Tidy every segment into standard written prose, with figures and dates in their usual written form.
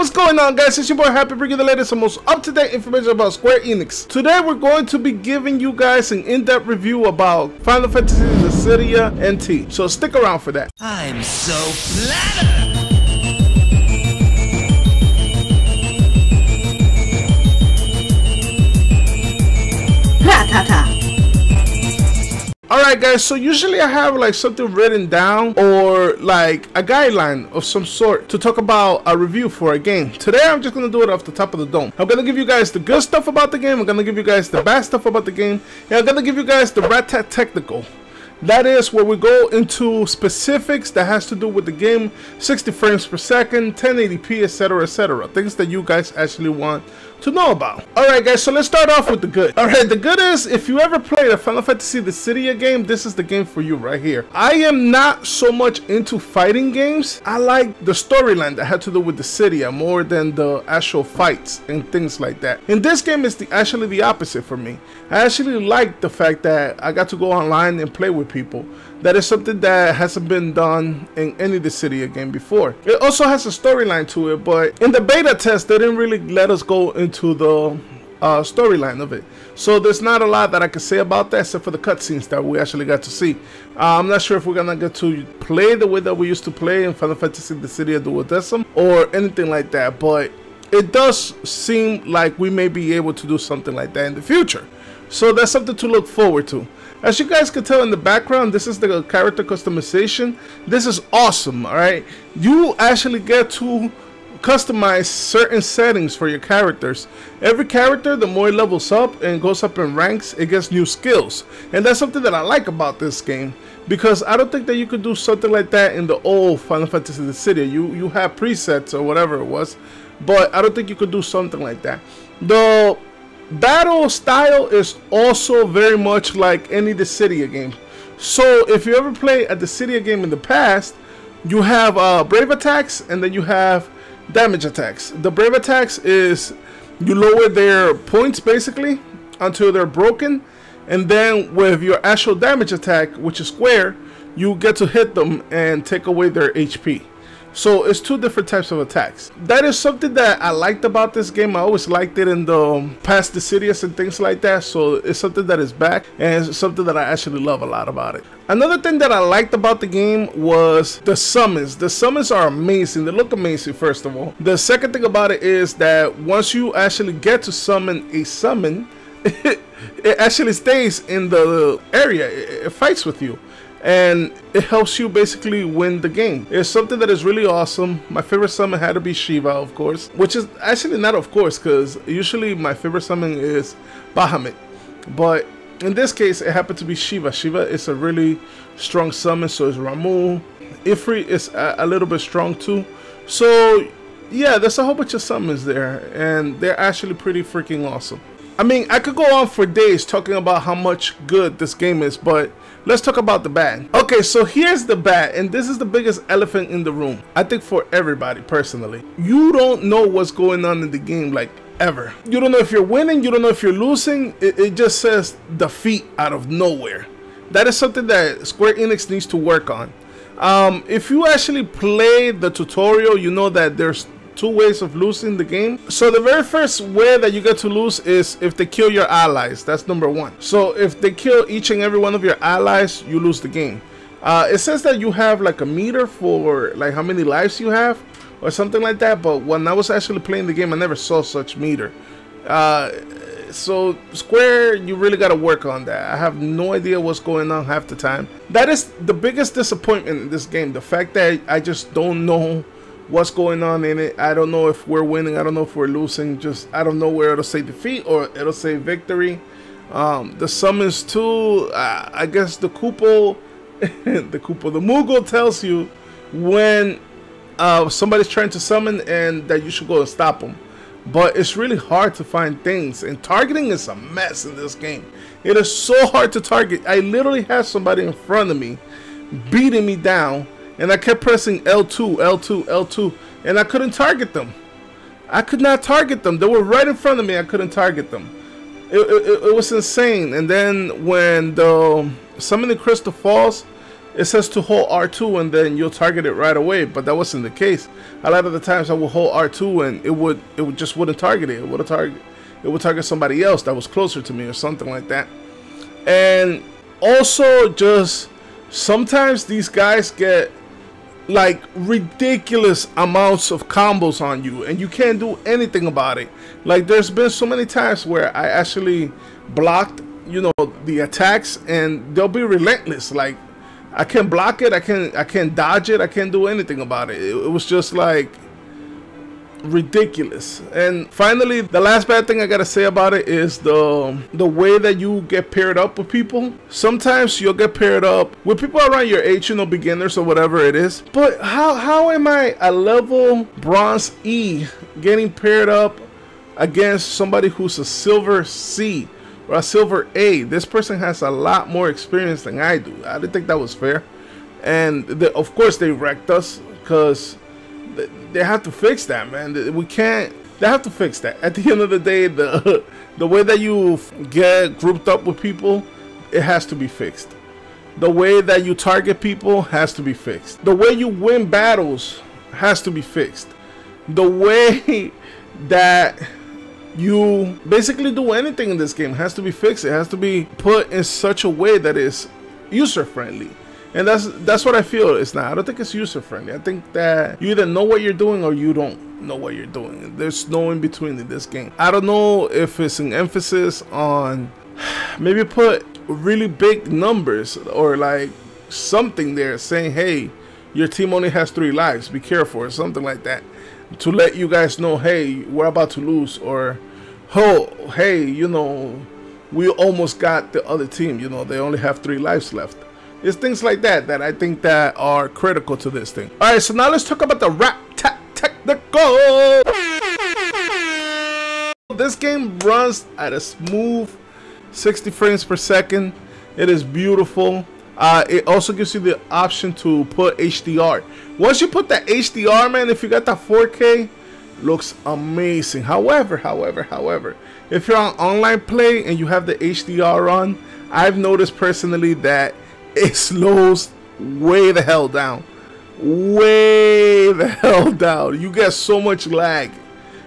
What's going on, guys? It's your boy Happy, bringing the latest and most up-to-date information about Square Enix. Today we're going to be giving you guys an in-depth review about Final Fantasy Dissidia NT, so stick around for that. I'm so flattered! Rattata. Alright guys, so usually I have like something written down or like a guideline of some sort to talk about a review for a game. Today I'm just going to do it off the top of the dome. I'm going to give you guys the good stuff about the game, I'm going to give you guys the bad stuff about the game, and I'm going to give you guys the Ratatechnical. That is where we go into specifics that has to do with the game, 60 frames per second, 1080p, etc, etc. Things that you guys actually want to know about. Alright guys, so let's start off with the good. Alright, the good is, if you ever played a Final Fantasy Dissidia game, this is the game for you right here. I am not so much into fighting games. I like the storyline that had to do with Dissidia more than the actual fights and things like that. In this game, it's actually the opposite for me. I actually like the fact that I got to go online and play with people. That is something that hasn't been done in any Dissidia game before. It also has a storyline to it, but in the beta test, they didn't really let us go into the storyline of it. So there's not a lot that I can say about that except for the cutscenes that we actually got to see. I'm not sure if we're gonna get to play the way that we used to play in Final Fantasy Dissidia Duodecim or anything like that, but it does seem like we may be able to do something like that in the future. So that's something to look forward to. As you guys can tell in the background, this is the character customization. This is awesome, alright? You actually get to customize certain settings for your characters. Every character, the more it levels up and goes up in ranks, it gets new skills. And that's something that I like about this game, because I don't think that you could do something like that in the old Final Fantasy Dissidia. You have presets or whatever it was, but I don't think you could do something like that. The battle style is also very much like any Dissidia game. So if you ever play a Dissidia game in the past, you have brave attacks and then you have damage attacks. The brave attacks is you lower their points basically until they're broken, and then with your actual damage attack, which is square, you get to hit them and take away their HP. So it's two different types of attacks. That is something that I liked about this game. I always liked it in the past Dissidias and things like that. So it's something that is back, and it's something that I actually love a lot about it. Another thing that I liked about the game was the summons. The summons are amazing. They look amazing, first of all. The second thing about it is that once you actually get to summon a summon, it actually stays in the area. It fights with you, and it helps you basically win the game. It's something that is really awesome. My favorite summon had to be Shiva, of course, which is actually not of course, because usually my favorite summon is Bahamut, but in this case it happened to be Shiva. Shiva is a really strong summon, so is Ramu. Ifrit is a little bit strong too. So yeah, there's a whole bunch of summons there, and they're actually pretty freaking awesome. I mean, I could go on for days talking about how much good this game is, but let's talk about the bad. Okay, so here's the bad, and this is the biggest elephant in the room, I think, for everybody personally. You don't know what's going on in the game, like, ever. You don't know if you're winning, you don't know if you're losing. It just says defeat out of nowhere. That is something that Square Enix needs to work on. If you actually play the tutorial, you know that there's two ways of losing the game. So the very first way that you get to lose is if they kill your allies. That's number one. So if they kill each and every one of your allies, you lose the game. It says that you have like a meter for like how many lives you have or something like that, but when I was actually playing the game, I never saw such meter. So Square, you really got to work on that. I have no idea what's going on half the time. That is the biggest disappointment in this game, the fact that I just don't know what's going on in it. I don't know if we're winning, I don't know if we're losing. Just I don't know where it'll say defeat or it'll say victory. The summons too, I guess the Kupo the Moogle tells you when somebody's trying to summon and that you should go and stop them, but it's really hard to find things, and targeting is a mess in this game. It is so hard to target. I literally had somebody in front of me beating me down, and I kept pressing L2, L2, L2, and I couldn't target them. I could not target them. They were right in front of me. I couldn't target them. It was insane. And then when the summoning crystal falls, it says to hold R2 and then you'll target it right away, but that wasn't the case. A lot of the times I would hold R2 and it would just wouldn't target it. It would target somebody else that was closer to me or something like that. And also, just sometimes these guys get like ridiculous amounts of combos on you and you can't do anything about it. Like, there's been so many times where I actually blocked, you know, the attacks, and they'll be relentless. Like, I can't block it, I can't dodge it, I can't do anything about it. It was just like ridiculous. And finally, the last bad thing I gotta say about it is the way that you get paired up with people. Sometimes you'll get paired up with people around your age, you know, beginners or whatever it is. But how am I a level bronze E getting paired up against somebody who's a silver C or a silver A? This person has a lot more experience than I do. I didn't think that was fair. And of course they wrecked us, because they have to fix that, man. We can't. They have to fix that. At the end of the day, the way that you get grouped up with people, it has to be fixed. The way that you target people has to be fixed. The way you win battles has to be fixed. The way that you basically do anything in this game has to be fixed. It has to be put in such a way that is user friendly. And that's what I feel it's not. I don't think it's user friendly. I think that you either know what you're doing or you don't know what you're doing. There's no in between in this game. I don't know if it's an emphasis on maybe put really big numbers or like something there saying, hey, your team only has 3 lives, be careful, or something like that, to let you guys know, hey, we're about to lose, or oh, hey, you know, we almost got the other team, you know, they only have 3 lives left. It's things like that that I think that are critical to this thing. All right, so now let's talk about the Ratatechnical. This game runs at a smooth 60 frames per second. It is beautiful. It also gives you the option to put HDR. Once you put that HDR, man, if you got that 4K, looks amazing. However, if you're on online play and you have the HDR on, I've noticed personally that it slows way the hell down. Way the hell down. You get so much lag.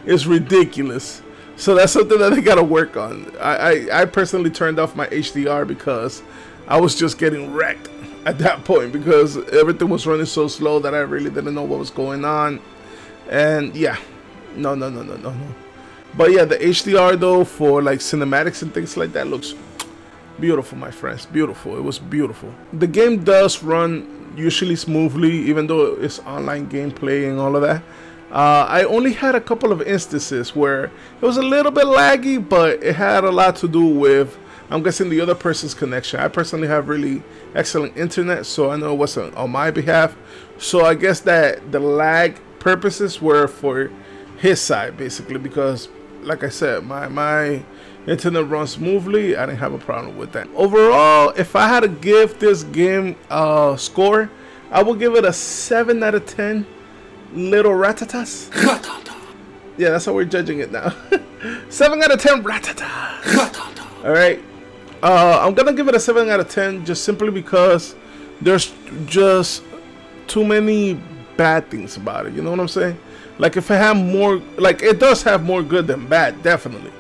It's ridiculous. So that's something that they gotta work on. I personally turned off my HDR because I was just getting wrecked at that point, because everything was running so slow that I really didn't know what was going on. And yeah, no. But yeah, the HDR though for like cinematics and things like that looks beautiful, my friends. Beautiful. It was beautiful. The game does run usually smoothly, even though it's online gameplay and all of that. I only had a couple of instances where it was a little bit laggy, but it had a lot to do with, I'm guessing, the other person's connection. I personally have really excellent internet, so I know it wasn't on my behalf. So I guess that the lag purposes were for his side, basically, because like I said, my internet runs smoothly. I didn't have a problem with that. Overall, if I had to give this game a score, I would give it a 7 out of 10 little Rattatas. Yeah, that's how we're judging it now. 7 out of 10 Rattata. Alright. I'm gonna give it a 7 out of 10 just simply because there's just too many bad things about it. You know what I'm saying? Like, if it had more, like, it does have more good than bad, definitely.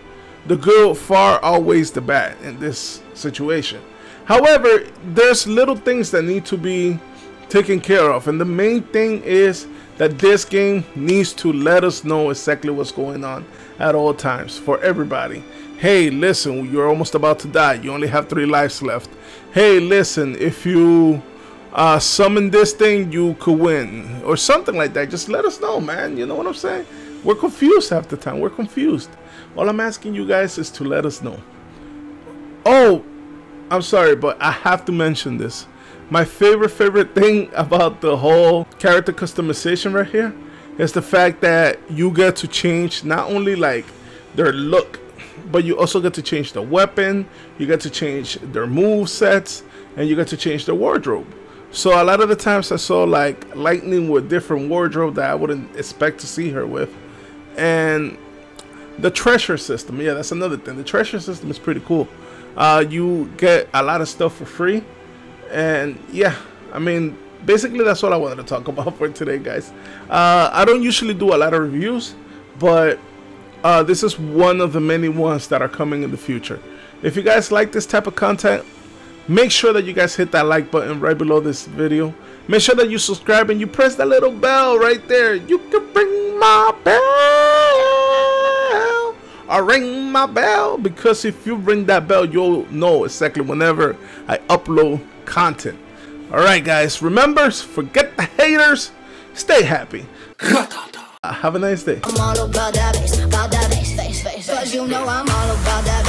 The good far outweighs the bad in this situation. However, there's little things that need to be taken care of, and the main thing is that this game needs to let us know exactly what's going on at all times for everybody. Hey, listen, you're almost about to die. You only have 3 lives left. Hey, listen, if you summon this thing, you could win, or something like that. Just let us know, man. You know what I'm saying? We're confused half the time. We're confused. All I'm asking you guys is to let us know. Oh, I'm sorry, but I have to mention this. My favorite thing about the whole character customization right here is the fact that you get to change not only like their look, but you also get to change the weapon, you get to change their move sets, and you get to change their wardrobe. So a lot of the times I saw like Lightning with different wardrobe that I wouldn't expect to see her with. And the treasure system, yeah, that's another thing. The treasure system is pretty cool. You get a lot of stuff for free. And yeah, I mean, basically that's all I wanted to talk about for today, guys. I don't usually do a lot of reviews, but this is one of the many ones that are coming in the future. If you guys like this type of content, make sure that you guys hit that like button right below this video. Make sure that you subscribe and you press that little bell right there. You can ring my bell or ring my bell, because if you ring that bell, you'll know exactly whenever I upload content. Alright guys, remember, forget the haters, stay happy. Have a nice day. I'm all about that bass, 'cause you know I'm all about that